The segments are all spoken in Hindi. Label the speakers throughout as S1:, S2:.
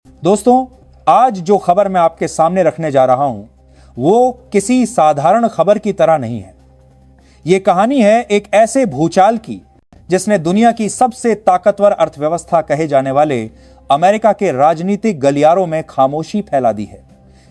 S1: दोस्तों, आज जो खबर मैं आपके सामने रखने जा रहा हूं वो किसी साधारण खबर की तरह नहीं है। यह कहानी है एक ऐसे भूचाल की जिसने दुनिया की सबसे ताकतवर अर्थव्यवस्था कहे जाने वाले अमेरिका के राजनीतिक गलियारों में खामोशी फैला दी है।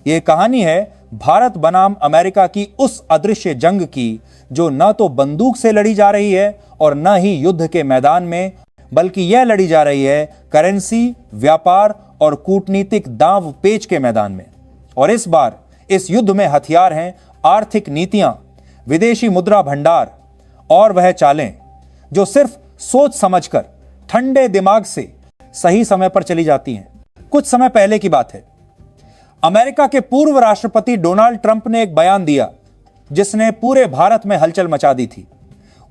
S1: यह कहानी है भारत बनाम अमेरिका की उस अदृश्य जंग की जो न तो बंदूक से लड़ी जा रही है और न ही युद्ध के मैदान में, बल्कि यह लड़ी जा रही है करेंसी, व्यापार और कूटनीतिक दांव पेच के मैदान में। और इस बार इस युद्ध में हथियार हैं आर्थिक नीतियां, विदेशी मुद्रा भंडार और वह चालें जो सिर्फ सोच समझकर ठंडे दिमाग से सही समय पर चली जाती हैं। कुछ समय पहले की बात है, अमेरिका के पूर्व राष्ट्रपति डोनाल्ड ट्रंप ने एक बयान दिया जिसने पूरे भारत में हलचल मचा दी थी।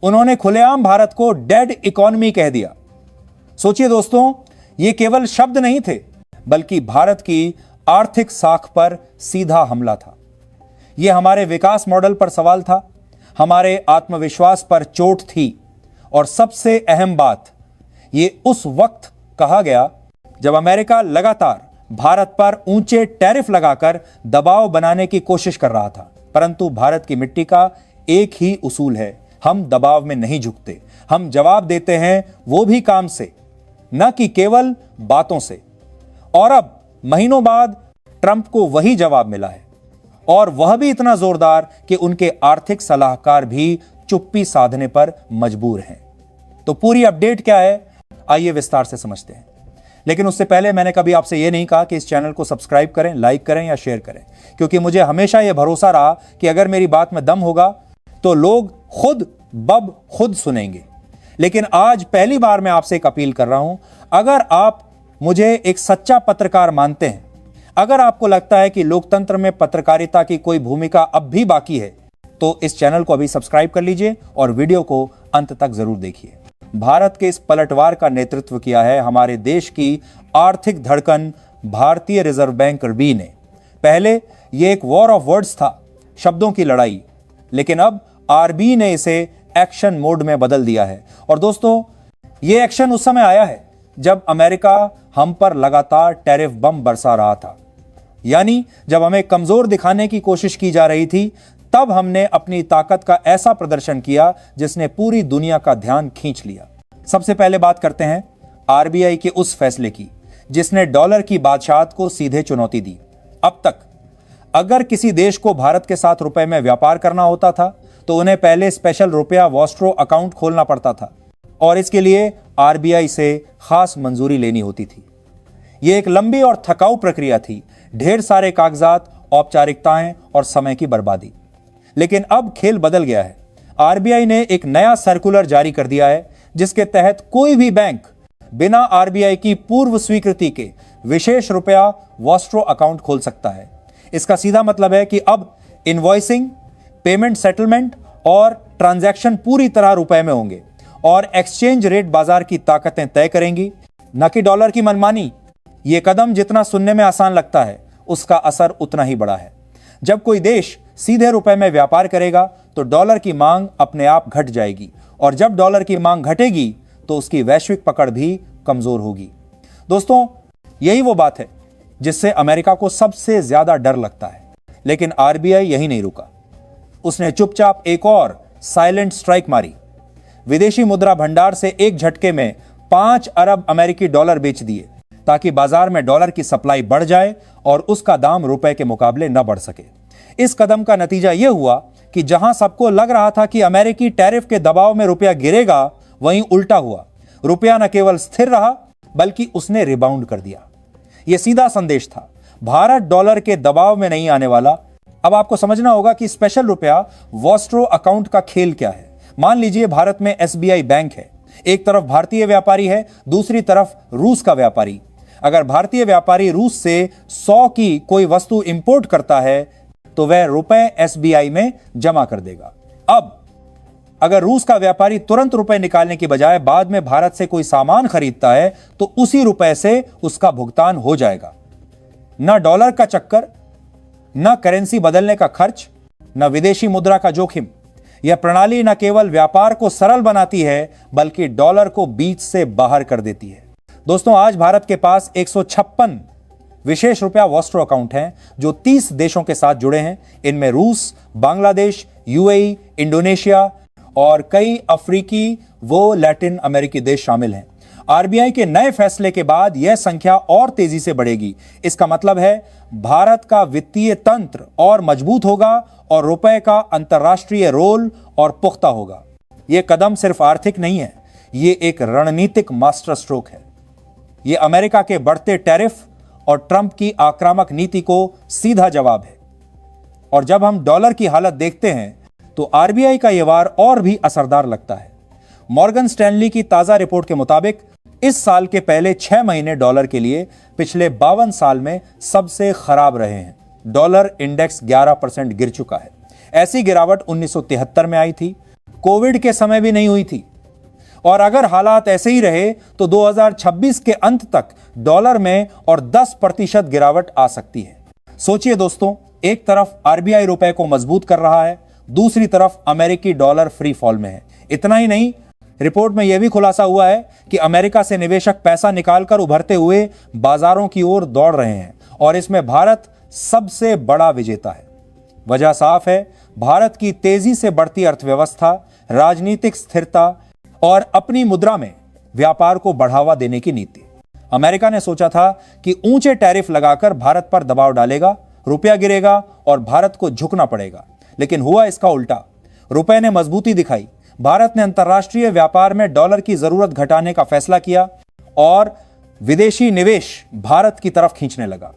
S1: उन्होंने खुलेआम भारत को डेड इकोनॉमी कह दिया। सोचिए दोस्तों, ये केवल शब्द नहीं थे, बल्कि भारत की आर्थिक साख पर सीधा हमला था। यह हमारे विकास मॉडल पर सवाल था, हमारे आत्मविश्वास पर चोट थी और सबसे अहम बात, यह उस वक्त कहा गया जब अमेरिका लगातार भारत पर ऊंचे टैरिफ लगाकर दबाव बनाने की कोशिश कर रहा था। परंतु भारत की मिट्टी का एक ही उसूल है, हम दबाव में नहीं झुकते, हम जवाब देते हैं वो भी काम से, न कि केवल बातों से। और अब महीनों बाद ट्रंप को वही जवाब मिला है, और वह भी इतना जोरदार कि उनके आर्थिक सलाहकार भी चुप्पी साधने पर मजबूर हैं। तो पूरी अपडेट क्या है, आइए विस्तार से समझते हैं। लेकिन उससे पहले मैंने कभी आपसे यह नहीं कहा कि इस चैनल को सब्सक्राइब करें, लाइक करें या शेयर करें, क्योंकि मुझे हमेशा यह भरोसा रहा कि अगर मेरी बात में दम होगा तो लोग खुद सुनेंगे। लेकिन आज पहली बार मैं आपसे एक अपील कर रहा हूं, अगर आप मुझे एक सच्चा पत्रकार मानते हैं, अगर आपको लगता है कि लोकतंत्र में पत्रकारिता की कोई भूमिका अब भी बाकी है, तो इस चैनल को अभी सब्सक्राइब कर लीजिए और वीडियो को अंत तक जरूर देखिए। भारत के इस पलटवार का नेतृत्व किया है हमारे देश की आर्थिक धड़कन भारतीय रिजर्व बैंक RBI ने। पहले यह एक वॉर ऑफ वर्ड्स था, शब्दों की लड़ाई, लेकिन अब RBI ने इसे एक्शन मोड में बदल दिया है। और दोस्तों, यह एक्शन उस समय आया है जब अमेरिका हम पर लगातार टैरिफ बम बरसा रहा था। यानी जब हमें कमजोर दिखाने की कोशिश की जा रही थी, तब हमने अपनी ताकत का ऐसा प्रदर्शन किया जिसने पूरी दुनिया का ध्यान खींच लिया। सबसे पहले बात करते हैं RBI के उस फैसले की जिसने डॉलर की बादशाहत को सीधे चुनौती दी। अब तक अगर किसी देश को भारत के साथ रुपए में व्यापार करना होता था तो उन्हें पहले स्पेशल रुपया वॉस्ट्रो अकाउंट खोलना पड़ता था और इसके लिए RBI से खास मंजूरी लेनी होती थी। यह एक लंबी और थकाऊ प्रक्रिया थी, ढेर सारे कागजात, औपचारिकताएं और समय की बर्बादी। लेकिन अब खेल बदल गया है। RBI ने एक नया सर्कुलर जारी कर दिया है जिसके तहत कोई भी बैंक बिना RBI की पूर्व स्वीकृति के विशेष रुपया वॉस्ट्रो अकाउंट खोल सकता है। इसका सीधा मतलब है कि अब इनवॉइसिंग, पेमेंट सेटलमेंट और ट्रांजैक्शन पूरी तरह रुपए में होंगे और एक्सचेंज रेट बाजार की ताकतें तय करेंगी, न कि डॉलर की मनमानी। यह कदम जितना सुनने में आसान लगता है, उसका असर उतना ही बड़ा है। जब कोई देश सीधे रुपए में व्यापार करेगा तो डॉलर की मांग अपने आप घट जाएगी, और जब डॉलर की मांग घटेगी तो उसकी वैश्विक पकड़ भी कमजोर होगी। दोस्तों, यही वो बात है जिससे अमेरिका को सबसे ज्यादा डर लगता है। लेकिन RBI यही नहीं रुका, उसने चुपचाप एक और साइलेंट स्ट्राइक मारी। विदेशी मुद्रा भंडार से एक झटके में 5 अरब अमेरिकी डॉलर बेच दिए ताकि बाजार में डॉलर की सप्लाई बढ़ जाए और उसका दाम रुपए के मुकाबले न बढ़ सके। इस कदम का नतीजा यह हुआ कि जहां सबको लग रहा था कि अमेरिकी टैरिफ के दबाव में रुपया गिरेगा, वहीं उल्टा हुआ। रुपया न केवल स्थिर रहा बल्कि उसने रिबाउंड कर दिया। यह सीधा संदेश था, भारत डॉलर के दबाव में नहीं आने वाला। अब आपको समझना होगा कि स्पेशल रुपया वॉस्ट्रो अकाउंट का खेल क्या है। मान लीजिए भारत में SBI बैंक है, एक तरफ भारतीय व्यापारी है, दूसरी तरफ रूस का व्यापारी। अगर भारतीय व्यापारी रूस से 100 की कोई वस्तु इंपोर्ट करता है तो वह रुपए SBI में जमा कर देगा। अब अगर रूस का व्यापारी तुरंत रुपए निकालने की बजाय बाद में भारत से कोई सामान खरीदता है तो उसी रुपए से उसका भुगतान हो जाएगा। न डॉलर का चक्कर, न करेंसी बदलने का खर्च, न विदेशी मुद्रा का जोखिम। यह प्रणाली न केवल व्यापार को सरल बनाती है बल्कि डॉलर को बीच से बाहर कर देती है। दोस्तों, आज भारत के पास 156 विशेष रुपया वॉस्ट्रो अकाउंट हैं जो 30 देशों के साथ जुड़े हैं। इनमें रूस, बांग्लादेश, यूएई, इंडोनेशिया और कई अफ्रीकी व लैटिन अमेरिकी देश शामिल हैं। आरबीआई के नए फैसले के बाद यह संख्या और तेजी से बढ़ेगी। इसका मतलब है भारत का वित्तीय तंत्र और मजबूत होगा और रुपए का अंतर्राष्ट्रीय रोल और पुख्ता होगा। यह कदम सिर्फ आर्थिक नहीं है, यह एक रणनीतिक मास्टर स्ट्रोक है। यह अमेरिका के बढ़ते टैरिफ और ट्रंप की आक्रामक नीति को सीधा जवाब है। और जब हम डॉलर की हालत देखते हैं तो आरबीआई का यह वार और भी असरदार लगता है। मॉर्गन स्टैनली की ताजा रिपोर्ट के मुताबिक इस साल के पहले 6 महीने डॉलर के लिए पिछले 52 साल में सबसे खराब रहे हैं। डॉलर इंडेक्स 11% गिर चुका है। ऐसी गिरावट 1973 में आई थी, कोविड के समय भी नहीं हुई थी। और अगर हालात ऐसे ही रहे तो 2026 के अंत तक डॉलर में और 10% गिरावट आ सकती है। सोचिए दोस्तों, एक तरफ आरबीआई रुपए को मजबूत कर रहा है, दूसरी तरफ अमेरिकी डॉलर फ्री फॉल में है। इतना ही नहीं, रिपोर्ट में यह भी खुलासा हुआ है कि अमेरिका से निवेशक पैसा निकालकर उभरते हुए बाजारों की ओर दौड़ रहे हैं और इसमें भारत सबसे बड़ा विजेता है। वजह साफ है, भारत की तेजी से बढ़ती अर्थव्यवस्था, राजनीतिक स्थिरता और अपनी मुद्रा में व्यापार को बढ़ावा देने की नीति। अमेरिका ने सोचा था कि ऊंचे टैरिफ लगाकर भारत पर दबाव डालेगा, रुपया गिरेगा और भारत को झुकना पड़ेगा। लेकिन हुआ इसका उल्टा। रुपए ने मजबूती दिखाई, भारत ने अंतर्राष्ट्रीय व्यापार में डॉलर की जरूरत घटाने का फैसला किया और विदेशी निवेश भारत की तरफ खींचने लगा।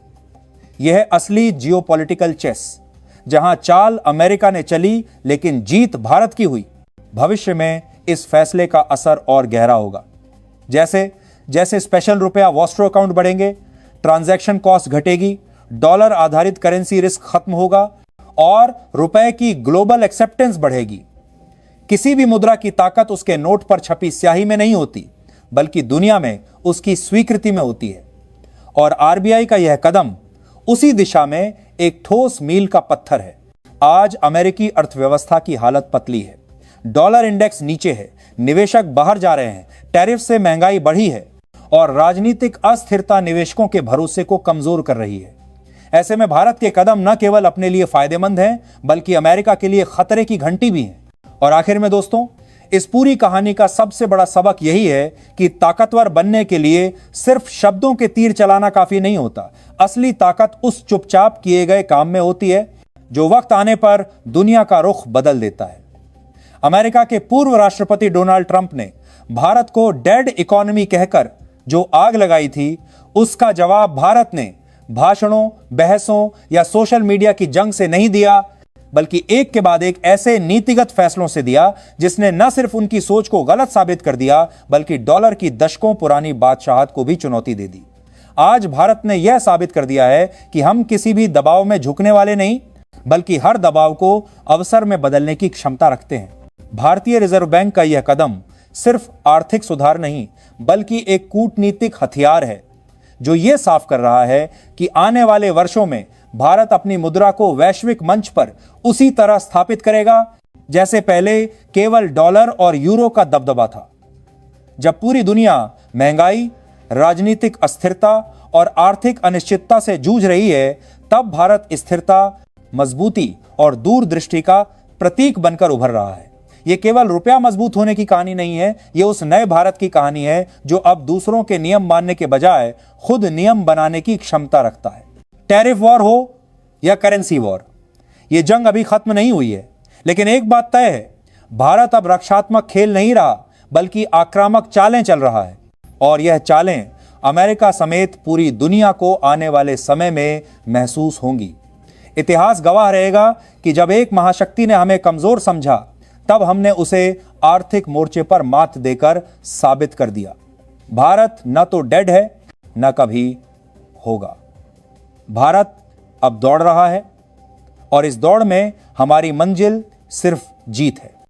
S1: यह है असली जियोपॉलिटिकल चेस, जहां चाल अमेरिका ने चली लेकिन जीत भारत की हुई। भविष्य में इस फैसले का असर और गहरा होगा। जैसे जैसे स्पेशल रुपया वॉस्ट्रो अकाउंट बढ़ेंगे, ट्रांजैक्शन कॉस्ट घटेगी, डॉलर आधारित करेंसी रिस्क खत्म होगा और रुपए की ग्लोबल एक्सेप्टेंस बढ़ेगी। किसी भी मुद्रा की ताकत उसके नोट पर छपी स्याही में नहीं होती, बल्कि दुनिया में उसकी स्वीकृति में होती है। और आरबीआई का यह कदम उसी दिशा में एक ठोस मील का पत्थर है। आज अमेरिकी अर्थव्यवस्था की हालत पतली है, डॉलर इंडेक्स नीचे है, निवेशक बाहर जा रहे हैं, टैरिफ से महंगाई बढ़ी है और राजनीतिक अस्थिरता निवेशकों के भरोसे को कमजोर कर रही है। ऐसे में भारत के कदम न केवल अपने लिए फायदेमंद हैं, बल्कि अमेरिका के लिए खतरे की घंटी भी हैं। और आखिर में दोस्तों, इस पूरी कहानी का सबसे बड़ा सबक यही है कि ताकतवर बनने के लिए सिर्फ शब्दों के तीर चलाना काफी नहीं होता। असली ताकत उस चुपचाप किए गए काम में होती है जो वक्त आने पर दुनिया का रुख बदल देता है। अमेरिका के पूर्व राष्ट्रपति डोनाल्ड ट्रंप ने भारत को डेड इकोनॉमी कहकर जो आग लगाई थी, उसका जवाब भारत ने भाषणों, बहसों या सोशल मीडिया की जंग से नहीं दिया, बल्कि एक के बाद एक ऐसे नीतिगत फैसलों से दिया जिसने न सिर्फ उनकी सोच को गलत साबित कर दिया, बल्कि डॉलर की दशकों पुरानी बादशाहत को भी चुनौती दे दी। आज भारत ने यह साबित कर दिया है कि हम किसी भी दबाव में झुकने वाले नहीं, बल्कि हर दबाव को अवसर में बदलने की क्षमता रखते हैं। भारतीय रिजर्व बैंक का यह कदम सिर्फ आर्थिक सुधार नहीं, बल्कि एक कूटनीतिक हथियार है जो यह साफ कर रहा है कि आने वाले वर्षों में भारत अपनी मुद्रा को वैश्विक मंच पर उसी तरह स्थापित करेगा जैसे पहले केवल डॉलर और यूरो का दबदबा था। जब पूरी दुनिया महंगाई, राजनीतिक अस्थिरता और आर्थिक अनिश्चितता से जूझ रही है, तब भारत स्थिरता, मजबूती और दूरदृष्टि का प्रतीक बनकर उभर रहा है। यह केवल रुपया मजबूत होने की कहानी नहीं है, यह उस नए भारत की कहानी है जो अब दूसरों के नियम मानने के बजाय खुद नियम बनाने की क्षमता रखता है। टैरिफ वॉर हो या करेंसी वॉर, यह जंग अभी खत्म नहीं हुई है, लेकिन एक बात तय है, भारत अब रक्षात्मक खेल नहीं रहा, बल्कि आक्रामक चालें चल रहा है। और यह चालें अमेरिका समेत पूरी दुनिया को आने वाले समय में महसूस होंगी। इतिहास गवाह रहेगा कि जब एक महाशक्ति ने हमें कमजोर समझा, तब हमने उसे आर्थिक मोर्चे पर मात देकर साबित कर दिया। भारत न तो डेड है, न कभी होगा। भारत अब दौड़ रहा है और इस दौड़ में हमारी मंजिल सिर्फ जीत है।